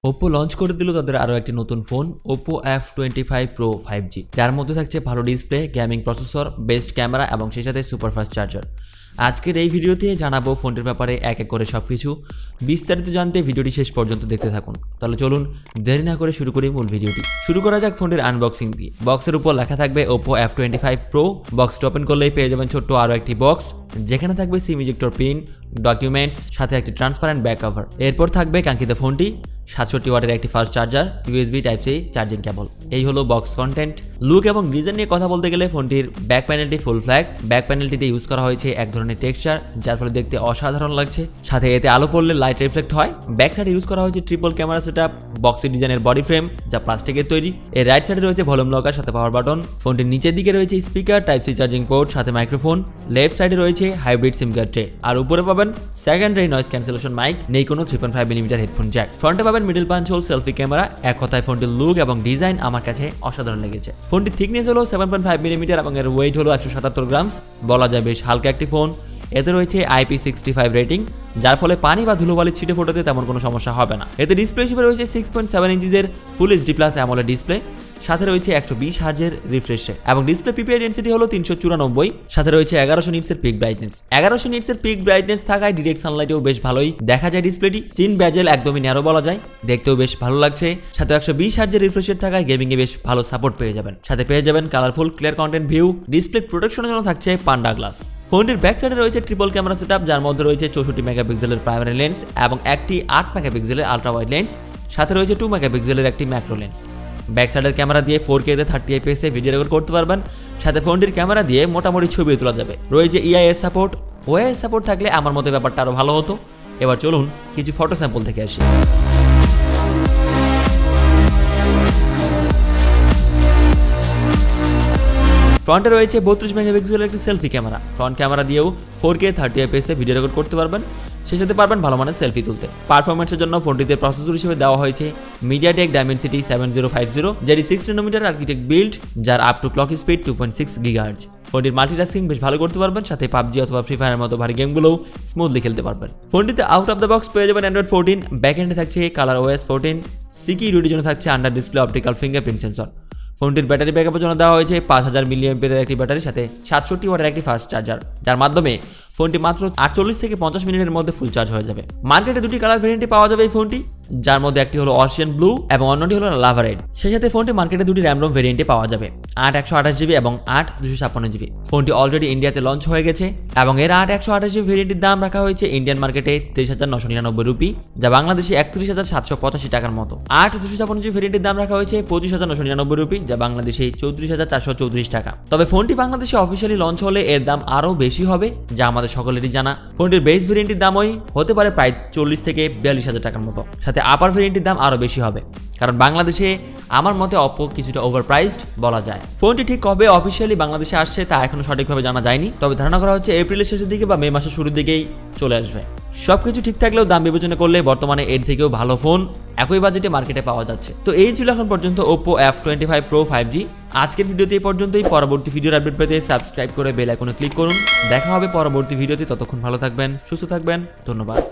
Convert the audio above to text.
Oppo launch করে দিল তাদের আরও একটি নতুন phone Oppo F25 Pro 5G, যার মধ্যে থাকছে ভালো display, gaming processor, best camera এবং সেই সাথে সুপারফাস্ট চার্জার। আজকের এই ভিডিওতে জানাবো ফোনটির ব্যাপারে এক এক করে সবকিছু। বিস্তারিত জানতে ভিডিওটি শেষ পর্যন্ত দেখতে থাকুন। তাহলে চলুন দেরি না করে শুরু করি মূল ভিডিওটি। শুরু করা যাক ফোনটির আনবক্সিং দিয়ে। বক্সের উপর লেখা থাকবে Oppo F25 Pro। বক্সটি ওপেন করলেই পেয়ে যাবেন ছোট্ট আরও একটি বক্স, যেখানে থাকবে সিম ইজেক্টর পিন, ডকুমেন্টস, সাথে একটি ট্রান্সপারেন্ট ব্যাক কভার। এরপর থাকবে কাঙ্ক্ষিত ফোনটি, 67 ওয়াটের একটি fast charger, USB Type-C charging cable. এই হলো বক্স কন্টেন্ট। লুক এবং ডিজাইন নিয়ে কথা বলতে গেলে ফোনটির ব্যাক প্যানেলটি ফুল ফ্ল্যাগ। ব্যাক প্যানেলটিতে ইউজ করা হয়েছে এক ধরনের টেক্সচার, যার ফলে দেখতে অসাধারণ লাগছে। সাথে এতে আলো পড়লে লাইট রিফ্লেক্ট হয়। ব্যাক সাইডে ইউজ করা হয়েছে ট্রিপল ক্যামেরা সেটআপ, বক্সের ডিজাইনের বডি ফ্রেম যা প্লাস্টিকের তৈরি। এর রাইট সাইডে রয়েছে ভলিউম লকার সাথে পাওয়ার বাটন। ফোনটির নিচের দিকে রয়েছে স্পিকার, Type-C চার্জিং পোর্ট সাথে মাইক্রোফোন। লেফট সাইডে রয়েছে হাইব্রিড সিম কার্ড ট্রে, আর উপরে পাবেন সেকেন্ডারি নয়েজ ক্যান্সেলেশন মাইক। নেই কোনো 3.5mm হেডফোন জ্যাক। ফ্রন্টে পাবেন middle punch whole selfie camera. এক কথায় ফোনটির লুক এবং ডিজাইন আমার কাছে অসাধারণ লেগেছে। ফোনটির থিকনেস হলো 7.5mm এবং এর ওয়েট হলো 177 গ্রাম। বলা যায় বেশ হালকা একটি ফোন। এতে রয়েছে IP65 রেটিং, যার ফলে পানি বা ধুলোবালি ছিটে ফোটাতে তেমন কোনো সমস্যা হবে না। এতে ডিসপ্লে হিসেবে রয়েছে 6.7 ইঞ্চিজের ফুল HD+ AMOLED ডিসপ্লে, সাথে রয়েছে 120 হার্জের রিফ্রেশ রেট এবং ডিসপ্লে পিপিআই ডেনসিটি হলো 394। সাথে রয়েছে 1100 নিটসের পিক ব্রাইটনেস। 1100 নিটসের পিক ব্রাইটনেস থাকায় ডিরেক্ট সানলাইটেও বেশ ভালোই দেখা যায় ডিসপ্লেটি। চিন ব্যাজেল একদমই ন্যারো বলা যায়, দেখতেও বেশ ভালো লাগছে। সাথে 120 হার্জের রিফ্রেশ রেট থাকায় গেমিং এ বেশ ভালো সাপোর্ট পেয়ে যাবেন। সাথে পেয়ে যাবেন colourful clear content view. Display প্রোটেকশনের জন্য থাকছে পান্ডা গ্লাস। ফোনটির ব্যাক সাইডে রয়েছে ট্রিপল ক্যামেরা সেটআপ, যার মধ্যে রয়েছে 64 মেগাপিক্সেলের প্রাইমারি লেন্স এবং একটি 8 মেগাপিক্সেলের আলট্রা ওয়াইড লেন্স। সাথে রয়েছে 2 মেগাপিক্সেলের একটি ম্যাক্রো লেন্স। ব্যাক সাইডের ক্যামেরা দিয়ে 4K তে 30 fps এ ভিডিও রেকর্ড করতে পারবেন। সাথে ফোনটির ক্যামেরা দিয়ে মোটামুটি ছবি তোলা যাবে। রয়েছে EIS সাপোর্ট। OIS সাপোর্ট থাকলে আমার মতে ব্যাপারটা আরো ভালো হতো। এবার চলুন কিছু ফটো স্যাম্পল থেকে আসি। ফ্রন্টে রয়েছে 32 মেগাপিক্সেলের একটি সেলফি ক্যামেরা। ফ্রন্ট ক্যামেরা দিয়েও 4K 30 fps এ ভিডিও রেকর্ড করতে পারবেন। সেই সাথে পারবেন ভালো মানের সেলফি তুলতে। পারফরম্যান্সের জন্য ফোনটিতে প্রসেসর হিসেবে দেওয়া হয়েছে MediaTek Dimensity 7050, যেটি 6nm আর্কিটেক্ট বিল্ড, যার up to clock speed 2.6 GHz। ফোনটির মাল্টিটাস্কিং বেশ ভালো করতে পারবেন, সাথে PUBG অথবা ফ্রি ফায়ারের মতো ভারী গেমগুলোও স্মুথলি খেলতে পারবেন। ফোনটিতে আউট অফ দ্য বক্স পেয়ে যাবেন Android 14, ব্যাক এন্ডে থাকছে ColorOS 14, সিকিউরিটির জন্য থাকছে under display optical fingerprint sensor. ফোনটির ব্যাটারি ব্যাকআপের জন্য দেওয়া হয়েছে 5000 mAh একটি ব্যাটারি, সাথে 67 ওয়াটের একটি ফাস্ট চার্জার, যার মাধ্যমে ফোনটি মাত্র 48 থেকে 50 মিনিটের মধ্যে ফুল চার্জ হয়ে যাবে। মার্কেটে দুটি কালার ভেরিয়েন্টে পাওয়া যাবে এই ফোনটি, যার মধ্যে একটি হলো অশিয়ান ব্লু এবং অন্যটি হলো লাভা রেড। সেই সাথে ফোনটি মার্কেটে দুটি র্যাম রোম ভেরিয়েন্টে পাওয়া যাবে, 8/128GB এবং 8/256GB। ফোনটি অলরেডি ইন্ডিয়াতে লঞ্চ হয়ে গেছে এবং এর 8/128GB ভেরিয়েন্টের দাম রাখা হয়েছে ইন্ডিয়ান মার্কেটে 23,999 রুপি, যা বাংলাদেশে 31,785 টাকার মতো। 8/256GB ভেরিয়েন্টের দাম রাখা হয়েছে 25,999 রুপি, যা বাংলাদেশে 34,434 টাকা। তবে ফোনটি বাংলাদেশে অফিসিয়ালি লঞ্চ হলে এর দাম আরও বেশি হবে, যা আমাদের সকলেরই জানা। ফোনটির বেস ভেরিয়েন্টের দামই হতে পারে প্রায় 40 থেকে 42,000 টাকার মতো। সাথে আপার ভেরিয়েন্টের দাম আরও বেশি হবে, কারণ বাংলাদেশে আমার মতে Oppo কিছুটা ওভারপ্রাইসড বলা যায়। ফোনটি ঠিক কবে অফিসিয়ালি বাংলাদেশে আসছে তা এখনো সঠিকভাবে জানা যায়নি, তবে ধারণা করা হচ্ছে এপ্রিলের শেষের দিকে বা মে মাসের শুরুর দিকেই চলে আসবে। সবকিছু ঠিক থাকলেও দাম বিবেচনা করলে বর্তমানে এর থেকেও ভালো ফোন একই বাজেটে মার্কেটে পাওয়া যাচ্ছে। তো এই ছিল এখন পর্যন্ত Oppo F25 Pro 5G। আজকের ভিডিওতে এই পর্যন্তই। পরবর্তী ভিডিওর আপডেট পেতে সাবস্ক্রাইব করে বেল আইকনে ক্লিক করুন। দেখা হবে পরবর্তী ভিডিওতে। ততক্ষণ ভালো থাকবেন, সুস্থ থাকবেন। ধন্যবাদ।